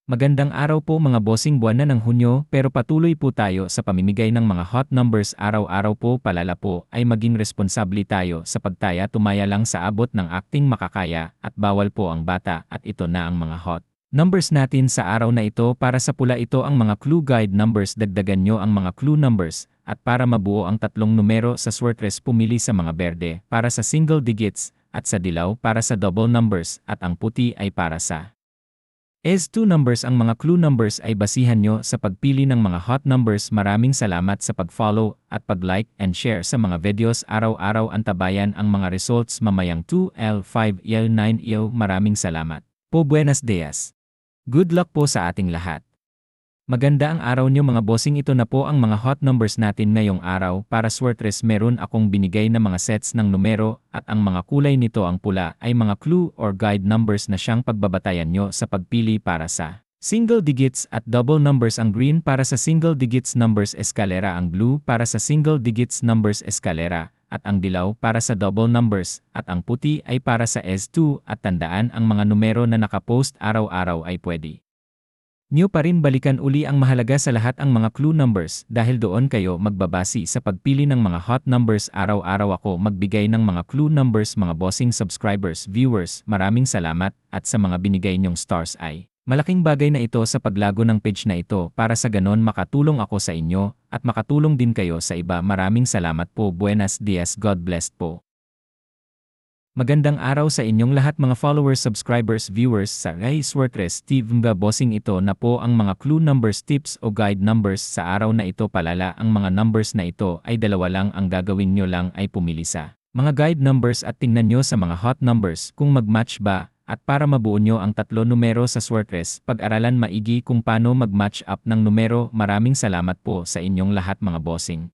Magandang araw po mga bossing, buwan na ng Hunyo pero patuloy po tayo sa pamimigay ng mga hot numbers araw-araw po. Palala po ay maging responsable tayo sa pagtaya, tumaya lang sa abot ng acting makakaya at bawal po ang bata. At ito na ang mga hot numbers natin sa araw na ito. Para sa pula ito ang mga clue guide numbers, dagdagan nyo ang mga clue numbers at para mabuo ang tatlong numero sa Swertres pumili sa mga berde para sa single digits at sa dilaw para sa double numbers at ang puti ay para sa S2 numbers. Ang mga clue numbers ay basihan nyo sa pagpili ng mga hot numbers. Maraming salamat sa pag-follow at pag-like and share sa mga videos. Araw-araw antabayan ang mga results mamayang 2L, 5L, 9L. Maraming salamat po. Buenos dias. Good luck po sa ating lahat. Maganda ang araw nyo mga bossing. Ito na po ang mga hot numbers natin ngayong araw. Para Swertres meron akong binigay na mga sets ng numero at ang mga kulay nito, ang pula ay mga clue or guide numbers na siyang pagbabatayan nyo sa pagpili para sa single digits at double numbers. Ang green para sa single digits numbers eskalera, ang blue para sa single digits numbers eskalera, at ang dilaw para sa double numbers, at ang puti ay para sa S2. At tandaan, ang mga numero na nakapost araw-araw ay pwede nyo pa rin balikan uli. Ang mahalaga sa lahat ang mga clue numbers dahil doon kayo magbabasi sa pagpili ng mga hot numbers. Araw-araw ako magbigay ng mga clue numbers mga bossing subscribers, viewers. Maraming salamat at sa mga binigay nyong stars ay malaking bagay na ito sa paglago ng page na ito para sa ganon makatulong ako sa inyo at makatulong din kayo sa iba. Maraming salamat po. Buenos dias. God bless po. Magandang araw sa inyong lahat mga followers, subscribers, viewers sa Swertres TV. Mga bossing, ito na po ang mga clue numbers, tips o guide numbers sa araw na ito. Palala, ang mga numbers na ito ay dalawa lang. Ang gagawin nyo lang ay pumili sa mga guide numbers at tingnan nyo sa mga hot numbers kung mag-match ba. At para mabuo nyo ang tatlo numero sa Swertres, pag-aralan maigi kung paano mag-match up ng numero. Maraming salamat po sa inyong lahat mga bossing.